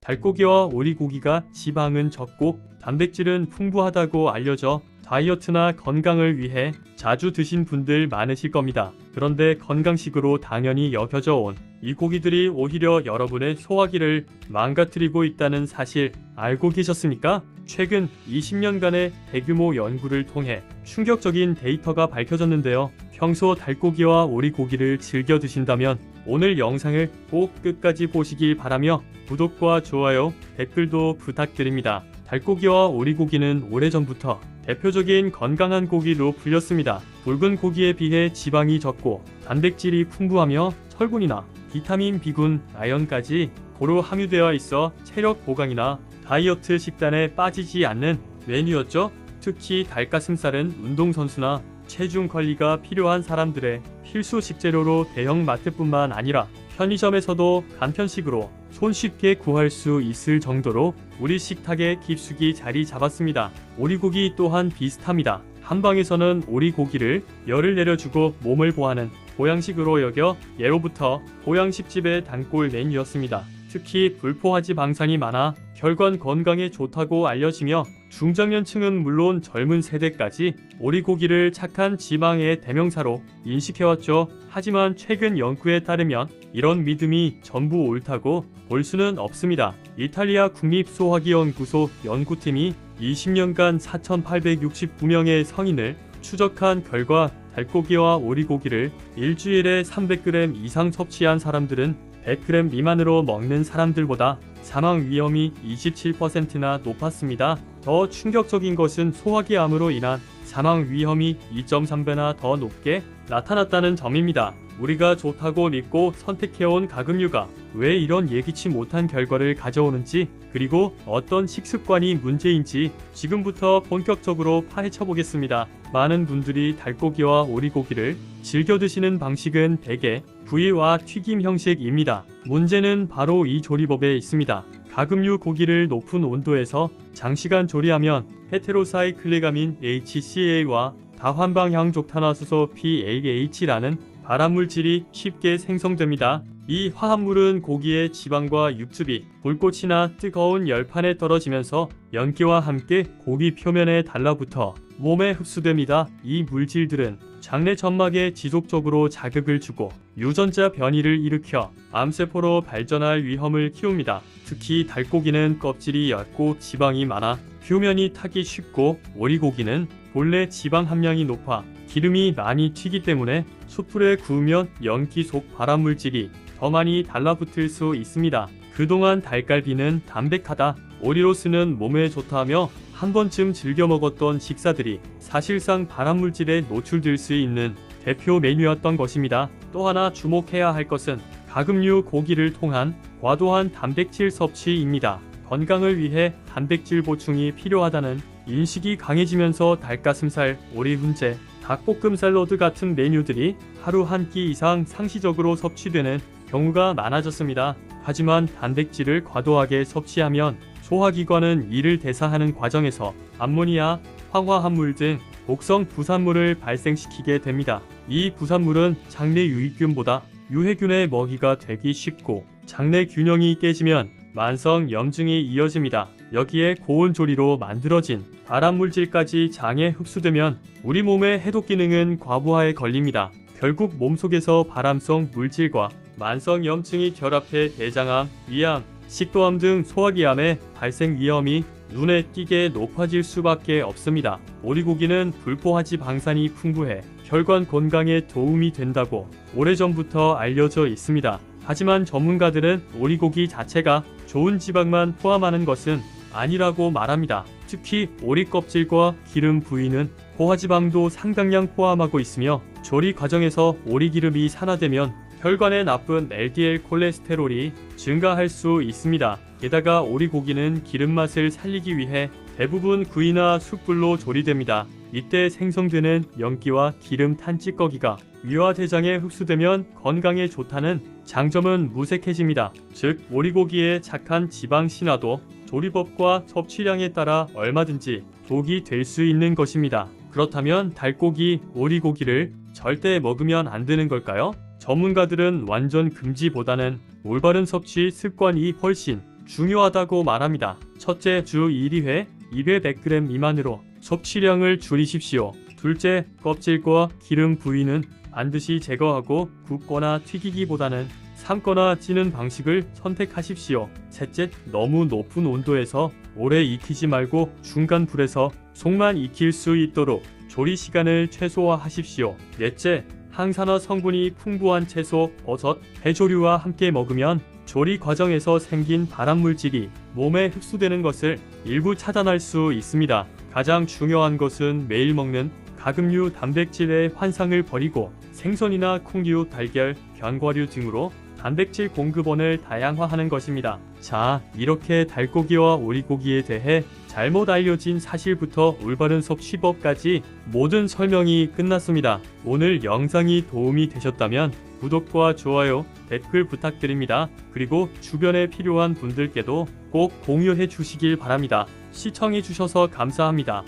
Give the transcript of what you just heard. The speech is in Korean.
닭고기와 오리고기가 지방은 적고 단백질은 풍부하다고 알려져 다이어트나 건강을 위해 자주 드신 분들 많으실 겁니다. 그런데 건강식으로 당연히 여겨져 온 이 고기들이 오히려 여러분의 소화기를 망가뜨리고 있다는 사실 알고 계셨습니까? 최근 20년간의 대규모 연구를 통해 충격적인 데이터가 밝혀졌는데요. 평소 닭고기와 오리고기를 즐겨 드신다면 오늘 영상을 꼭 끝까지 보시길 바라며 구독과 좋아요, 댓글도 부탁드립니다. 닭고기와 오리고기는 오래전부터 대표적인 건강한 고기로 불렸습니다. 붉은 고기에 비해 지방이 적고 단백질이 풍부하며 철분이나 비타민 B군, 아연까지 고루 함유되어 있어 체력 보강이나 다이어트 식단에 빠지지 않는 메뉴였죠. 특히 닭가슴살은 운동선수나 체중 관리가 필요한 사람들의 필수 식재료로 대형 마트뿐만 아니라 편의점에서도 간편식으로 손쉽게 구할 수 있을 정도로 우리 식탁에 깊숙이 자리 잡았습니다. 오리고기 또한 비슷합니다. 한방에서는 오리고기를 열을 내려주고 몸을 보하는 보양식으로 여겨 예로부터 보양식집의 단골 메뉴였습니다. 특히 불포화지 방산이 많아 혈관 건강에 좋다고 알려지며 중장년층은 물론 젊은 세대까지 오리고기를 착한 지방의 대명사로 인식해왔죠. 하지만 최근 연구에 따르면 이런 믿음이 전부 옳다고 볼 수는 없습니다. 이탈리아 국립소화기연구소 연구팀이 20년간 4,869명의 성인을 추적한 결과 닭고기와 오리고기를 일주일에 300g 이상 섭취한 사람들은 100g 미만으로 먹는 사람들보다 사망 위험이 27%나 높았습니다. 더 충격적인 것은 소화기암으로 인한 사망 위험이 2.3배나 더 높게 나타났다는 점입니다. 우리가 좋다고 믿고 선택해온 가금류가 왜 이런 예기치 못한 결과를 가져오는지, 그리고 어떤 식습관이 문제인지 지금부터 본격적으로 파헤쳐 보겠습니다. 많은 분들이 닭고기와 오리고기를 즐겨 드시는 방식은 대개 구이와 튀김 형식입니다. 문제는 바로 이 조리법에 있습니다. 가금류 고기를 높은 온도에서 장시간 조리하면 헤테로사이클리가민 HCA와 다환방향족탄화수소 PAH라는 발암물질이 쉽게 생성됩니다. 이 화합물은 고기의 지방과 육즙이 불꽃이나 뜨거운 열판에 떨어지면서 연기와 함께 고기 표면에 달라붙어 몸에 흡수됩니다. 이 물질들은 장내 점막에 지속적으로 자극을 주고 유전자 변이를 일으켜 암세포로 발전할 위험을 키웁니다. 특히 닭고기는 껍질이 얇고 지방이 많아 표면이 타기 쉽고, 오리고기는 본래 지방 함량이 높아 기름이 많이 튀기 때문에 숯불에 구우면 연기 속 발암물질이 더 많이 달라붙을 수 있습니다. 그동안 닭갈비는 담백하다, 오리로스는 몸에 좋다며 한 번쯤 즐겨 먹었던 식사들이 사실상 발암물질에 노출될 수 있는 대표 메뉴였던 것입니다. 또 하나 주목해야 할 것은 가금류 고기를 통한 과도한 단백질 섭취입니다. 건강을 위해 단백질 보충이 필요하다는 인식이 강해지면서 닭가슴살, 오리 훈제, 닭볶음 샐러드 같은 메뉴들이 하루 한 끼 이상 상시적으로 섭취되는 경우가 많아졌습니다. 하지만 단백질을 과도하게 섭취하면 소화기관은 이를 대사하는 과정에서 암모니아, 황화합물 등 독성 부산물을 발생시키게 됩니다. 이 부산물은 장내 유익균보다 유해균의 먹이가 되기 쉽고, 장내 균형이 깨지면 만성 염증이 이어집니다. 여기에 고온 조리로 만들어진 발암물질까지 장에 흡수되면 우리 몸의 해독 기능은 과부하에 걸립니다. 결국 몸속에서 발암성 물질과 만성 염증이 결합해 대장암, 위암, 식도암 등 소화기암의 발생 위험이 눈에 띄게 높아질 수밖에 없습니다. 오리고기는 불포화지 방산이 풍부해 혈관 건강에 도움이 된다고 오래전부터 알려져 있습니다. 하지만 전문가들은 오리고기 자체가 좋은 지방만 포함하는 것은 아니라고 말합니다. 특히 오리 껍질과 기름 부위는 포화지방도 상당량 포함하고 있으며, 조리 과정에서 오리기름이 산화되면 혈관에 나쁜 LDL 콜레스테롤이 증가할 수 있습니다. 게다가 오리고기는 기름 맛을 살리기 위해 대부분 구이나 숯불로 조리됩니다. 이때 생성되는 연기와 기름 탄 찌꺼기가 위와 대장에 흡수되면 건강에 좋다는 장점은 무색해집니다. 즉, 오리고기의 착한 지방 신화도 조리법과 섭취량에 따라 얼마든지 독이 될 수 있는 것입니다. 그렇다면 닭고기, 오리고기를 절대 먹으면 안 되는 걸까요? 전문가들은 완전 금지보다는 올바른 섭취 습관이 훨씬 중요하다고 말합니다. 첫째, 주 1회 200g 미만으로 섭취량을 줄이십시오. 둘째, 껍질과 기름 부위는 반드시 제거하고 굽거나 튀기기보다는 삶거나 찌는 방식을 선택하십시오. 셋째, 너무 높은 온도에서 오래 익히지 말고 중간 불에서 속만 익힐 수 있도록 조리 시간을 최소화하십시오. 넷째, 항산화 성분이 풍부한 채소, 버섯, 해조류와 함께 먹으면 조리 과정에서 생긴 발암물질이 몸에 흡수되는 것을 일부 차단할 수 있습니다. 가장 중요한 것은 매일 먹는 가금류 단백질의 환상을 버리고 생선이나 콩류, 달걀, 견과류 등으로 단백질 공급원을 다양화하는 것입니다. 자, 이렇게 닭고기와 오리고기에 대해 잘못 알려진 사실부터 올바른 섭취법까지 모든 설명이 끝났습니다. 오늘 영상이 도움이 되셨다면 구독과 좋아요, 댓글 부탁드립니다. 그리고 주변에 필요한 분들께도 꼭 공유해 주시길 바랍니다. 시청해 주셔서 감사합니다.